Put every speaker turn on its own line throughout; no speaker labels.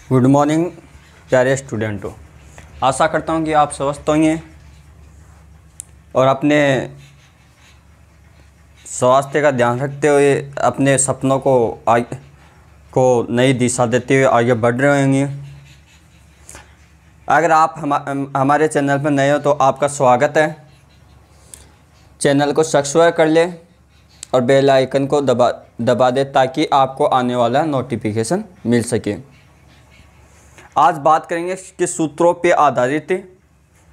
Good morning प्यारे स्टूडेंटों। आशा करता हूँ कि आप स्वस्थ होंगे और अपने स्वास्थ्य का ध्यान रखते हुए अपने सपनों को नई दिशा देते हुए आगे बढ़ रहे होंगे। अगर आप हमारे चैनल पर नए हो तो आपका स्वागत है। चैनल को सब्सक्राइब कर लें और बेल आइकन को दबा दें ताकि आपको आने वाला नोटिफिकेशन मिल सके। आज बात करेंगे कि सूत्रों पे आधारित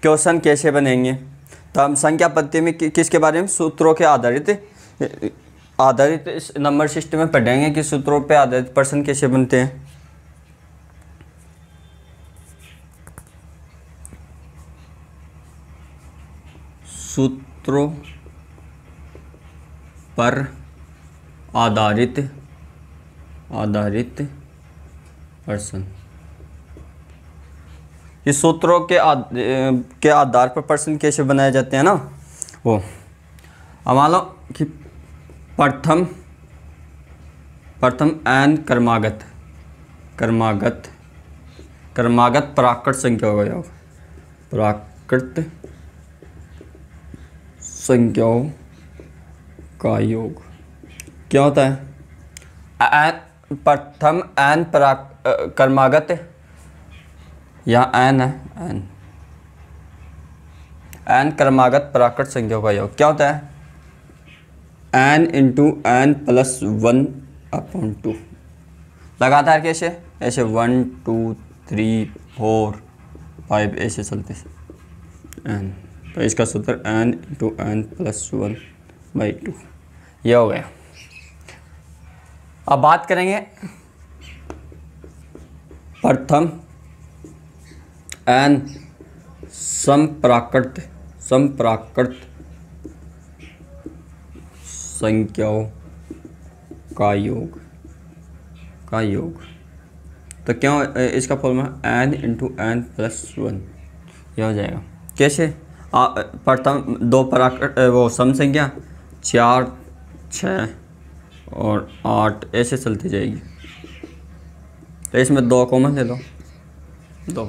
क्वेश्चन कैसे बनेंगे। तो हम संख्या पद्धति में किसके बारे में, सूत्रों के आधारित इस नंबर सिस्टम में पढ़ेंगे कि सूत्रों पे आधारित प्रश्न कैसे बनते हैं। सूत्रों पर आधारित प्रश्न। इस सूत्रों के आधार पर प्रश्न कैसे बनाए जाते हैं ना, वो मान लो कि प्रथम n क्रमागत प्राकृत संख्याओं का योग। प्राकृत संख्याओं का योग क्या होता है? प्रथम n क्रमागत, यहाँ n है, n क्रमागत प्राकृत संख्याओं का योग क्या होता है? n into n plus 1/2। लगातार कैसे? ऐसे 1 2 3 4 5 ऐसे चलते n। तो इसका सूत्र n इंटू n प्लस 1/2 यह हो गया। अब बात करेंगे प्रथम n समप्राकृत संख्याओं का योग तो क्या इसका formula n into n plus 1 यह हो जाएगा। कैसे? प्रथम दो प्राकृत वो सम संख्या 4 6 और 8 ऐसे चलती जाएगी। तो इसमें 2 कॉमन ले लो, 2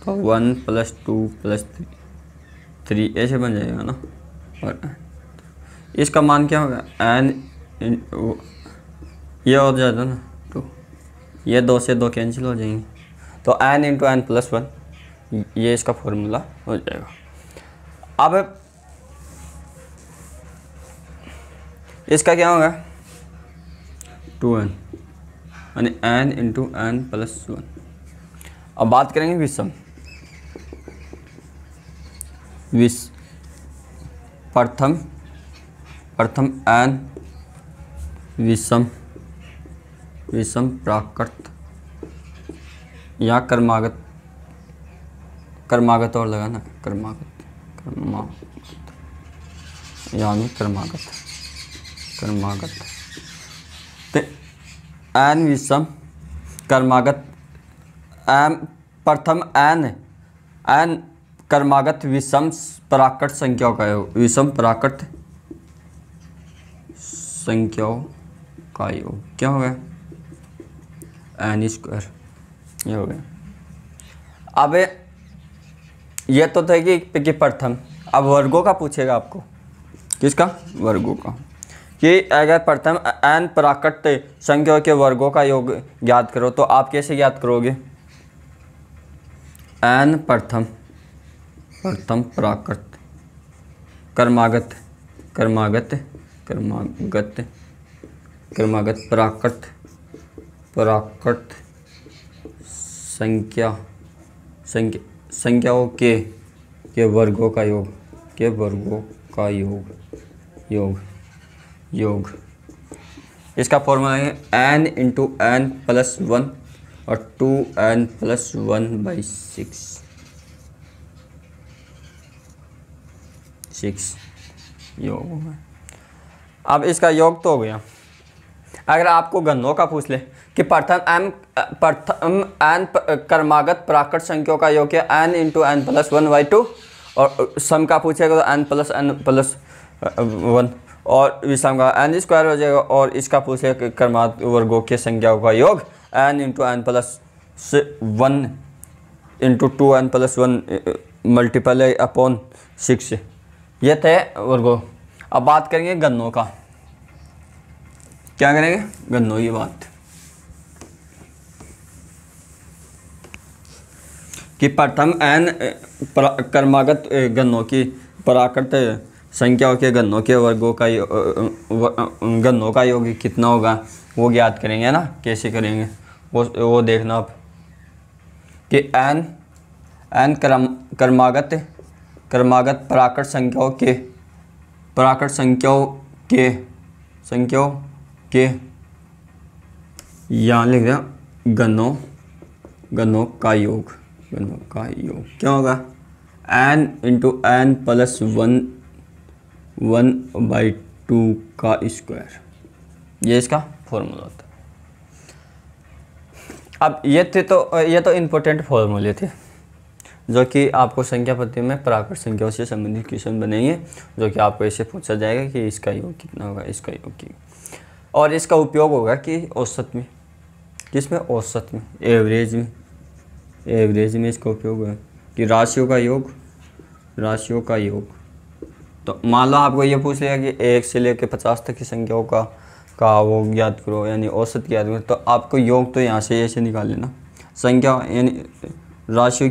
तो 1 प्लस 2 प्लस 3 ऐसे बन जाएगा ना। और इसका मान क्या होगा? n ये हो जाता ना 2, ये 2 से 2 कैंसिल हो जाएंगे तो n इंटू n प्लस 1 ये इसका फॉर्मूला हो जाएगा। अब इसका क्या होगा? 2n यानी n इंटू n प्लस 1। अब बात करेंगे विषम। प्रथम n विषम प्राकृत या क्रमागत और लगाना क्रमागत यानी क्रमागत तो n विषम क्रमागत प्रथम n क्रमागत विषम प्राकृत संख्याओं का योग। विषम प्राकृत संख्याओं का योग क्या हो गया? n स्क्वायर ये हो गया। अब ये तो था कि प्रथम। अब वर्गों का पूछेगा आपको। किसका? वर्गों का। कि अगर प्रथम n प्राकृत संख्याओं के वर्गों का योग ज्ञात करो तो आप कैसे ज्ञात करोगे? n प्रथम प्राकृत क्रमागत प्राकृत संख्याओं के वर्गों का योग इसका फॉर्मूला है n इंटू n प्लस 1 और 2n प्लस 1/6 योग होगा। अब इसका योग तो हो गया। अगर आपको घनों का पूछ ले कि प्रथम n क्रमागत प्राकृत संख्याओं का योग क्या? n इंटू n प्लस 1/2 और सम का पूछेगा तो n प्लस 1 और विषम का n स्क्वायर हो जाएगा और इसका पूछेगा क्रमागत वर्गों के संख्याओं का योग n इंटू n प्लस से 1 इंटू 2n+1 मल्टीपल अपॉन 6। ये थे वर्गो। अब बात करेंगे गन्नों का। क्या करेंगे? गन्नों की बात कि प्रथम n क्रमागत गन्नों की प्राकृत संख्याओं के गन्नों के वर्गों का गन्नों का योग कितना होगा वो ज्ञात करेंगे ना। कैसे करेंगे वो देखना आप कि n क्रमागत प्राकृत संख्याओं के यहाँ लिख दिया गन्नों का योग क्या होगा? n इंटू n प्लस 1/2 का स्क्वायर। ये इसका फॉर्मूला होता है। अब ये तो इम्पोर्टेंट फॉर्मूले थे जो कि आपको संख्या पद्धति में प्राकृत संख्याओं से संबंधित क्वेश्चन बनेंगे, जो कि आपको ऐसे पूछा जाएगा कि इसका योग कितना होगा, इसका योग की। और इसका उपयोग होगा कि औसत में, किसमें? औसत में, एवरेज में इसका उपयोग है कि राशियों का योग। तो मान लो आपको ये पूछ लिया कि 1 से लेकर 50 तक की संख्याओं का वो ज्ञात करो, यानी औसत ज्ञात करो, तो आपको योग तो यहाँ से ऐसे निकाल लेना। संख्या यानी राशियों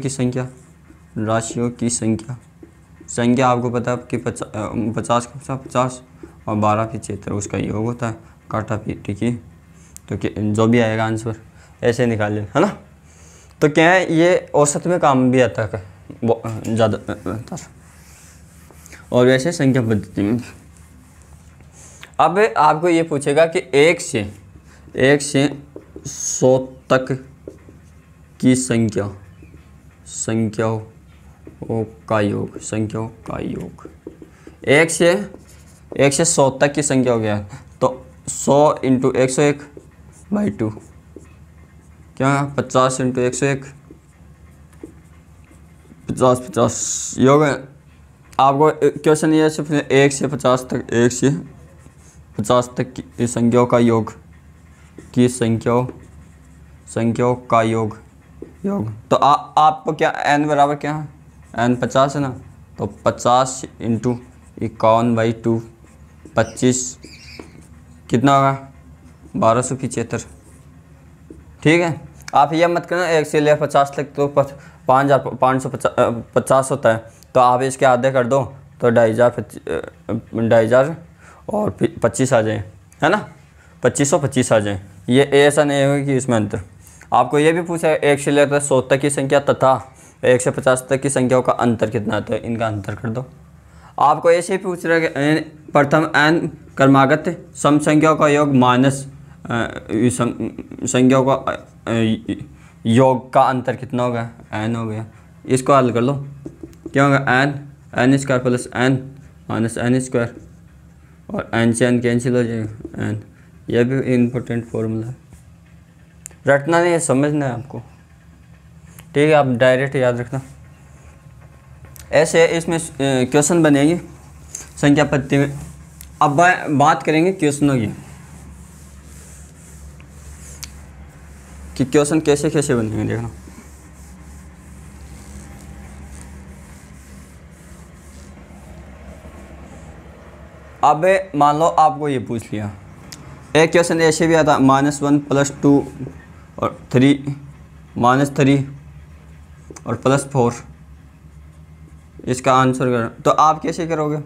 की संख्या आपको पता है कि 50 का 50 और 12 की 76 उसका योग होता है, काटा पीटी की। तो जो भी आएगा आंसर ऐसे निकाल लेना, है ना। तो क्या है, ये औसत में काम भी आता है ज़्यादातर, और वैसे संख्या पद्धति में। अब आपको ये पूछेगा कि 1 से 100 तक की संख्याओं का योग 1 से 100 तक की संख्या हो गया, तो 100 इंटू 101/2 क्या? 50 इंटू 101, 50 योग है। आपको क्वेश्चन ये सिर्फ 1 से 50 तक की संख्याओं का योग संख्याओं का योग। तो आपको क्या n बराबर क्या है? n 50 है ना, तो 50 इंटू 51/2 25 कितना होगा? 1275। ठीक है। आप ये मत करना 1 से ले 50 तक तो 5550 होता है, तो आप इसके आधे कर दो तो 2500 और 25 आ जाए, है ना। 2525 आ जाए। ये ऐसा नहीं होगा कि इसमें अंतर। आपको ये भी पूछा है 1 से लेकर 100 तक की संख्या तथा 1 से 50 तक की संख्याओं का अंतर कितना है, तो इनका अंतर कर दो। आपको ऐसे ही पूछ रहा है कि प्रथम n क्रमागत सम संख्याओं का योग माइनस संख्याओं का योग का अंतर कितना होगा? n हो गया। इसको हल कर लो, क्या होगा? n square plus n minus n square, और n से n कैंसिल हो जाएगा n। यह भी इम्पोर्टेंट फॉर्मूला है, रटना नहीं है, समझना है आपको। ठीक है, आप डायरेक्ट याद रखना। ऐसे इसमें क्वेश्चन बनेंगे संख्या पद्धति में। अब बात करेंगे क्वेश्चनों की कि क्वेश्चन कैसे कैसे बनेंगे, देखना। अब मान लो आपको ये पूछ लिया, एक क्वेश्चन ऐसे भी आता -1 + 2 और 3 -3 और +4, इसका आंसर कर। तो आप कैसे करोगे?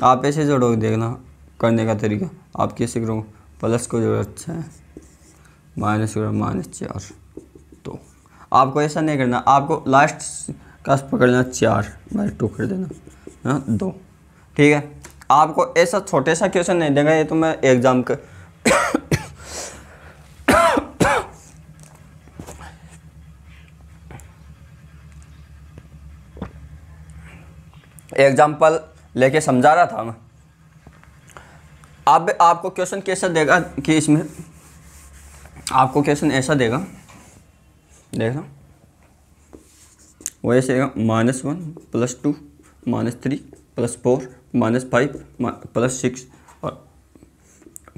आप ऐसे जोड़ोगे, देखना करने का तरीका आप कैसे करोगे। प्लस को जोड़ो, अच्छा है, माइनस को -4। तो आपको ऐसा नहीं करना, आपको लास्ट का पकड़ना 4/2 कर देना, हाँ 2। ठीक है, आपको ऐसा छोटे सा क्वेश्चन नहीं देगा, ये तो मैं एग्जाम का एग्जाम्पल लेके समझा रहा था मैं। अब आपको क्वेश्चन कैसा देगा कि इसमें आपको क्वेश्चन ऐसा देगा, देखना वो ऐसे देगा -1 + 2 -3 +4 -5 +6 और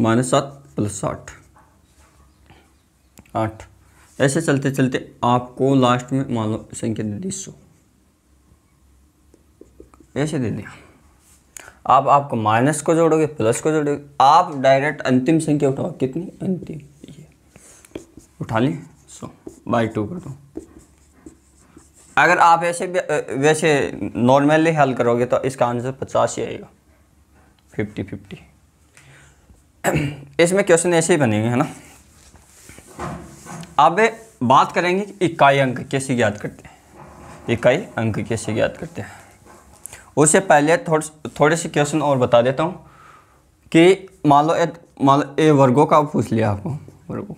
-7 +8 ऐसे चलते चलते आपको लास्ट में मान लो संख्या दे दी 100, ऐसे दे दिया। आप आपको माइनस को जोड़ोगे, प्लस को जोड़ोगे, आप डायरेक्ट अंतिम संख्या उठाओ। कितनी अंतिम, ये उठा ली 100/2 कर दो। अगर आप ऐसे वैसे नॉर्मली हल करोगे तो इसका आंसर 50 ही आएगा, 50-50। इसमें क्वेश्चन ऐसे ही बनेंगे, है ना। अब बात करेंगे कि इकाई अंक कैसे ज्ञात करते हैं, इकाई अंक कैसे ज्ञात करते हैं। उससे पहले थोड़े से क्वेश्चन और बता देता हूँ कि मान लो ए वर्गों का पूछ लिया आपको, वर्गों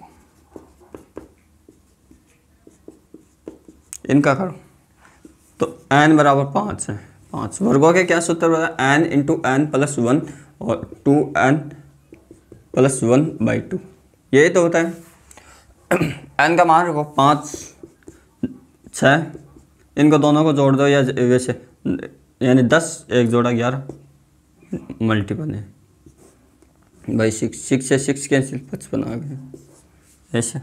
इनका करो तो n बराबर 5 है। 5 वर्गों के क्या सूत्र बता, n इंटू n प्लस 1 और 2n प्लस 1/2, यही तो होता है। n का मान रखो 5 6, इनको दोनों को जोड़ दो या वैसे, यानी 10 1 जोड़ा 11 मल्टीपल है भाई 6 से 6 कैंसिल, 55 आ गए ऐसे।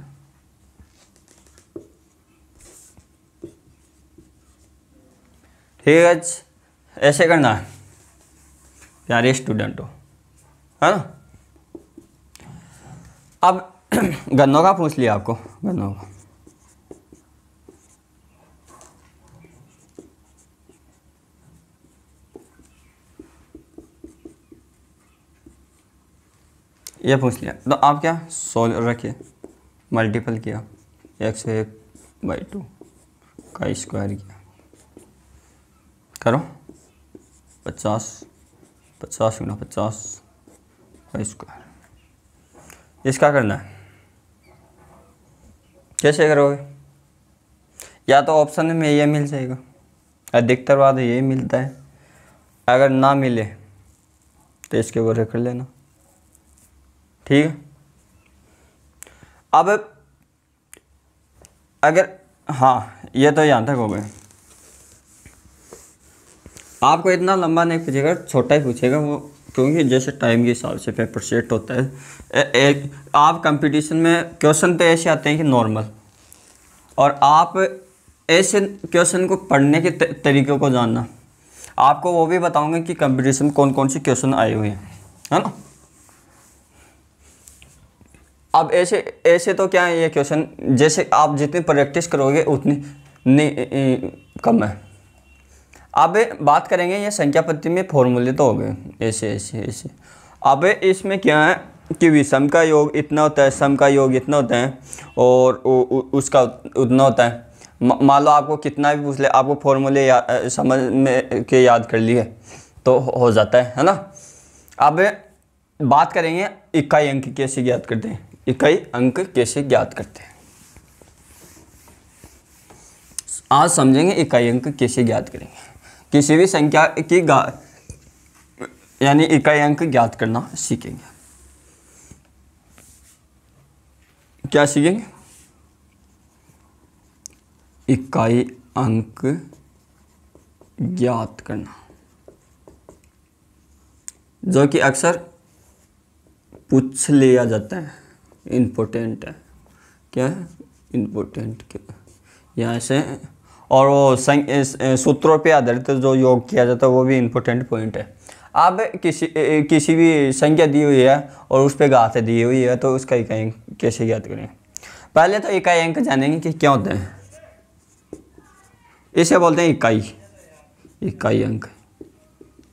ठीक है, ऐसे करना है प्यारे स्टूडेंट हो, है ना। अब गन्नों का पूछ लिया आपको, गन्नों का ये पूछ लिया तो आप क्या 100 रखिए, मल्टीपल किया 101/2 का स्क्वायर किया, करो 50 × 50 का स्क्वायर। इसका करना है, कैसे करोगे, या तो ऑप्शन में ये मिल जाएगा, अधिकतर बात ये मिलता है, अगर ना मिले तो इसके ऊपर कर लेना। ठीक है, अब अगर हाँ ये तो यहाँ तक हो गए। आपको इतना लंबा नहीं पूछेगा, छोटा ही पूछेगा वो, क्योंकि जैसे टाइम के हिसाब से पेपर सेट होता है। एक आप कंपटीशन में क्वेश्चन तो ऐसे आते हैं कि नॉर्मल, और आप ऐसे क्वेश्चन को पढ़ने के तरीक़ों को जानना, आपको वो भी बताऊंगा कि कंपटीशन कौन कौन से क्वेश्चन आए हुए हैं, है ना। अब ऐसे तो क्या है, ये क्वेश्चन जैसे आप जितनी प्रैक्टिस करोगे उतनी कम है। अब बात करेंगे ये संख्या पद्धति में फॉर्मूले तो हो गए ऐसे। अब इसमें क्या है कि विषम का योग इतना होता है, सम का योग इतना होता है, और उसका उतना होता है। मान लो आपको कितना भी पूछ ले, आपको फॉर्मूले समझ में के याद कर लिए तो हो जाता है ना। अब बात करेंगे इकाई अंक कैसे ज्ञात करते हैं, इकाई अंक कैसे ज्ञात करते हैं। आज समझेंगे इकाई अंक कैसे ज्ञात करेंगे। किसी भी संख्या की यानी इकाई अंक ज्ञात करना सीखेंगे। क्या सीखेंगे, इकाई अंक ज्ञात करना, जो कि अक्सर पूछ लिया जाता है, इम्पोर्टेंट है। क्या है, इम्पोर्टेंट यहाँ से, और वो सूत्रों पे आधारित जो योग किया जाता है वो भी इम्पोर्टेंट पॉइंट है। अब किसी भी संख्या दी हुई है और उस पर घात दी हुई है तो उसका इकाई अंक कैसे ज्ञात करें। पहले तो इकाई अंक जानेंगे कि क्या होता है। इसे बोलते हैं इकाई अंक,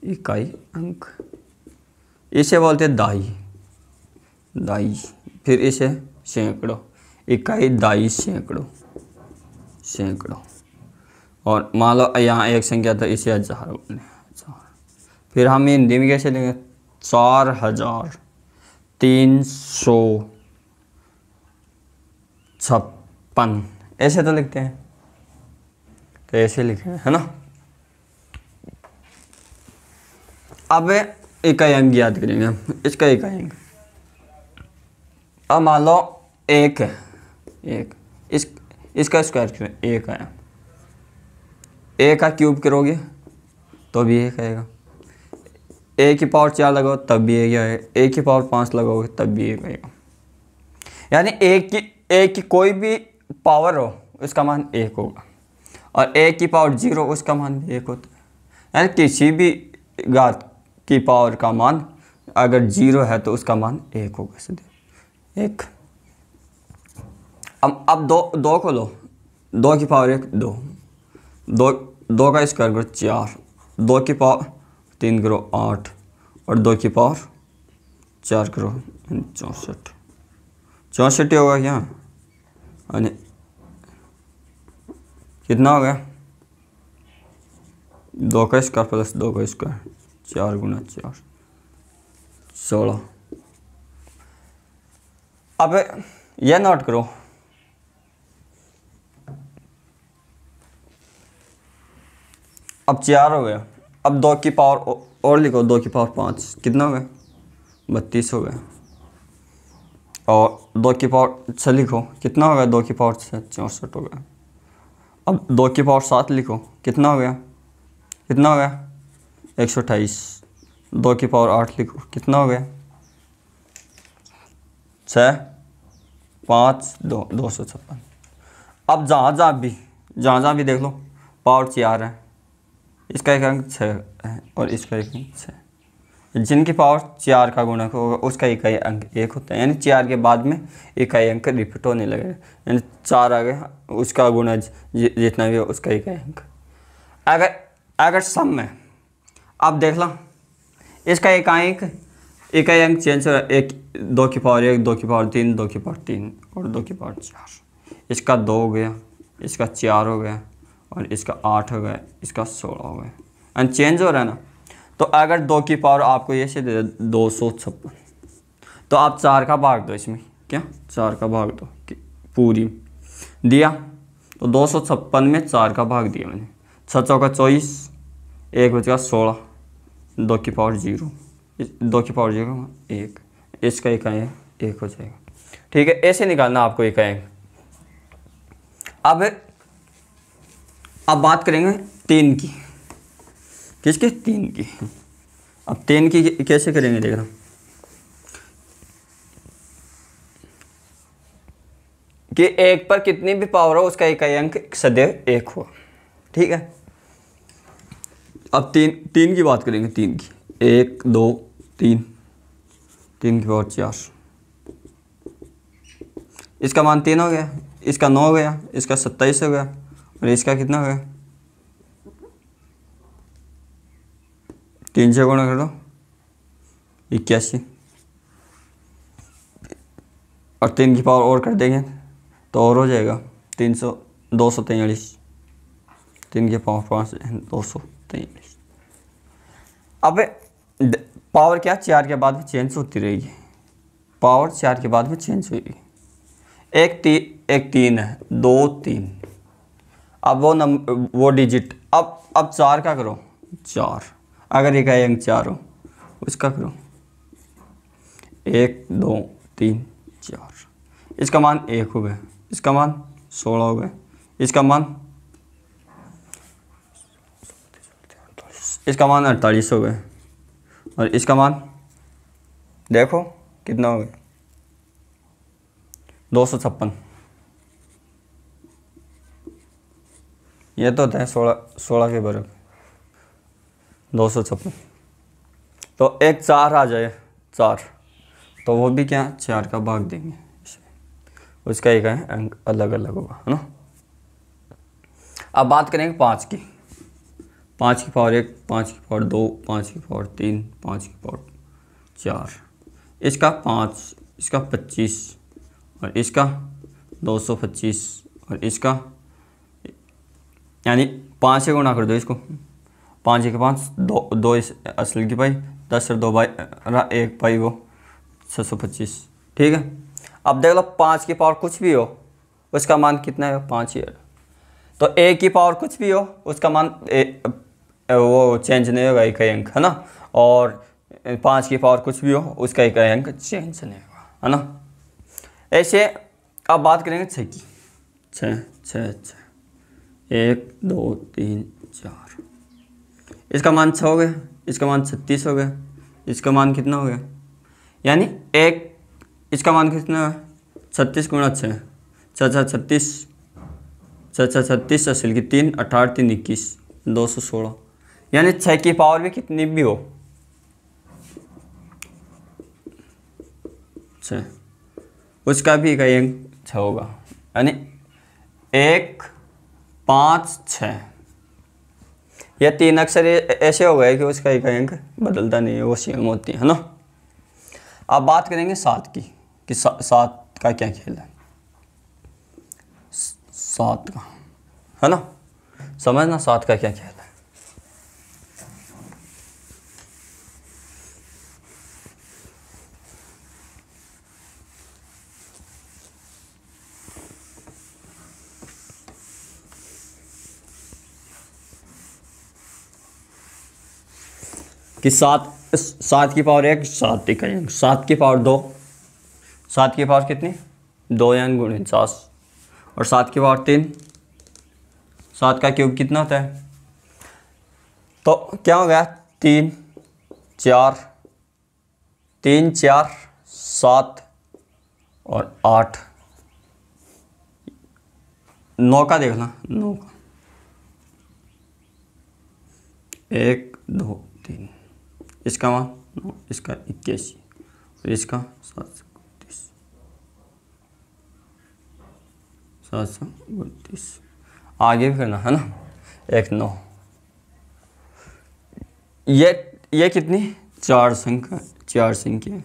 इकाई अंक। इसे बोलते हैं दाई, फिर इसे सैकड़ों, इकाई, दाई, सैकड़ों। और मान लो यहाँ एक संख्या तो इसे 1000 बोलते हैं, 1000। फिर हम हिंदी में कैसे लेंगे, 4356, ऐसे तो लिखते हैं, तो ऐसे लिखे है ना। अब इकाई अंक याद करेंगे हम, इसका इकाई अंक। अब मान लो एक है, इसका स्क्वायर क्यों एक है, एक का क्यूब करोगे तो भी एक आएगा, एक की पावर 4 लगाओ तब भी एक आएगा, एक की पावर 5 लगाओगे तब भी एक आएगा। यानी एक की कोई भी पावर हो उसका मान 1 होगा, और a की पावर 0 उसका मान भी 1 होता है। यानी किसी भी घात की पावर का मान अगर 0 है तो उसका मान 1 होगा, सीधे 1। अब दो को लो, 2 की पावर 1 2, 2 का स्क्वायर करो 4, 2 की पावर 3 करो 8, और 2 की पावर 4 करो 64, 64 होगा क्या, यानी कितना हो गया, 2 का स्क्वायर प्लस 2 का स्क्वायर, 4 गुना 4 16। अब यह नोट करो, अब 4 हो गया। अब 2 की पावर और लिखो, 2 की पावर 5 कितना हो गया, 32 हो गया। और 2 की पावर 6 लिखो, कितना हो गया, 2 की पावर 6 64 हो गया। अब 2 की पावर 7 लिखो, कितना हो गया, कितना हो गया 128। 2 की पावर 8 लिखो, कितना हो गया 6 5 2 256। अब जहाँ भी देख लो पावर 4 है, इसका एक अंक 6 है और इसका एक अंक 6। जिनकी पावर 4 का गुणक होगा उसका इकाई अंक 1 होता है, यानी 4 के बाद में इकाई अंक रिपीट होने लगेगा, यानी 4 आ गया उसका गुणा जितना भी हो उसका इकाई अंक। अगर सम में अब देख लो इसका इकाई अंक चेंज हो रहा है, 2 की पावर 1 2 की पावर 3 2 की पावर 3 और 2 की पावर 4। इसका 2 हो गया, इसका 4 हो गया, और इसका 8 हो गया, इसका 16 हो गया, एंड चेंज हो रहा है ना। तो अगर 2 की पावर आपको ये से दे 256, तो आप 4 का भाग दो इसमें, क्या 4 का भाग दो पूरी दिया, तो 256 में 4 का भाग दिया मैंने, 6 चौका 24, 1 बचेगा 16, 2 की पावर 0, 2 की पावर 0 1, इसका इकाई 1 हो जाएगा। ठीक है, ऐसे निकालना आपको इकाई। अब बात करेंगे 3 की, किसके 3 की। अब 3 की कैसे करेंगे देखना, कि 1 पर कितनी भी पावर हो उसका इकाई अंक सदैव 1 हो। ठीक है, अब 3 की बात करेंगे, 3 की 1 2 3, 3 की पावर 4, इसका मान 3 हो गया, इसका 9 हो गया, इसका 27 हो गया, और इसका कितना हो गया 3 से गुणा कर दो 81, और 3 की पावर और कर देंगे तो और हो जाएगा 243, 3 की पावर 5 243। अब पावर क्या 4 के बाद में चेंज होती रहेगी, पावर 4 के बाद में चेंज होगी। एक 3 है 2 3, अब वो डिजिट, अब 4 का करो 4, अगर इकाई अंक 4 हो उसका करो 1 2 3 4, इसका मान 1 हो गया, इसका मान 16 हो गया, इसका मान 48 हो गया, और इसका मान देखो कितना हो गया 256। ये तो होता है 16 के बराबर 256। तो एक 4 आ जाए 4, तो वो भी क्या 4 का भाग देंगे, उसका एक अंक अलग अलग होगा, है ना। अब बात करेंगे 5 की, 5 की पावर 1 5 की पावर 2 5 की पावर 3 5 की पावर 4, इसका 5, इसका 25, और इसका 225, और इसका यानी 5 से गुणा कर दो इसको, 5 के 5 2 इस असल की पाई 10 और 2 बाई 1 पाई वो 625। ठीक है, अब देख लो 5 की पावर कुछ भी हो उसका मान कितना है 5 ही है, तो a की पावर कुछ भी हो उसका मान वो चेंज नहीं होगा इकाई अंक, है ना, और 5 की पावर कुछ भी हो उसका इकाई अंक चेंज नहीं होगा, है ना। ऐसे अब बात करेंगे 6 की, 6 1 2 3 4, इसका मान 6 हो गया, इसका मान 36 हो गया, इसका मान कितना हो गया, यानी इसका मान कितना है 36 गुणा 6, छः 36, 6 36 असल की 3, 18 3 21, 216। यानी 6 की पावर भी कितनी भी हो, 6, उसका भी इकाई अंक 6 होगा। यानी 1 5 6, यह 3 अक्षर ऐसे हो गए कि उसका इकाई अंक बदलता नहीं है, वो सेम होती है ना। अब बात करेंगे 7 की कि 7 का क्या खेल है। 7 का है ना, समझना 7 का क्या खेल है। कि 7 की पावर 1, 7 इकाई अंक, 7 की पावर 2, 7 की पावर कितनी 2 यानी 49, और 7 की पावर 3, 7 का क्यूब कितना होता है। तो क्या हो गया 3 4 7 और 8, 9 का देखना, 9 का 1 2 3, इसका मान 9, इसका 81 और इसका 732, आगे भी करना है ना। 1 9, ये कितनी 4 संख्या, 4 संख्या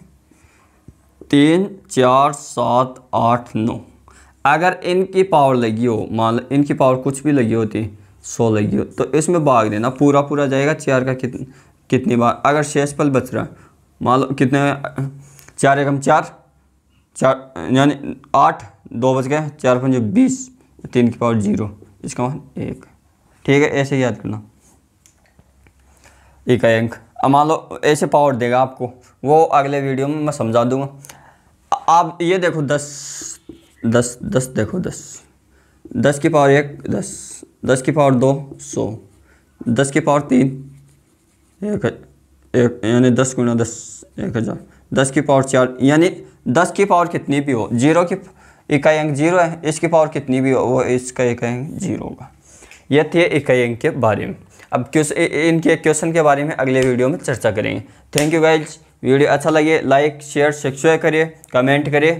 3 4 7 8 9। अगर इनकी पावर लगी हो, मान लो इनकी पावर कुछ भी लगी होती 100 लगी हो, तो इसमें भाग देना, पूरा पूरा जाएगा 4 का कितनी बार। अगर शेष पल बच रहा है, मान लो कितने 4 एकम 4 यानी 8, 2 बच गए, 4 5 20, 3 की पावर 0, इसका मान 1। ठीक है, ऐसे याद करना इकाई अंक। अब मान लो ऐसे पावर देगा आपको, वो अगले वीडियो में मैं समझा दूंगा। आप ये देखो 10 देखो 10 की पावर 1 10, 10 की पावर 2 100, 10 की पावर 3 1 यानी 10 गुना 10 1000, 10 की पावर 4 यानी 10 की पावर कितनी भी हो, 0 की इकाई अंक 0 है, इसकी पावर कितनी भी हो वो इसका इकाई अंक 0 होगा। ये थे इकाई अंक के बारे में। अब इनके क्वेश्चन के बारे में अगले वीडियो में चर्चा करेंगे। Thank you guys. वीडियो अच्छा लगे लाइक शेयर सब्सक्राइब करिए, कमेंट करिए।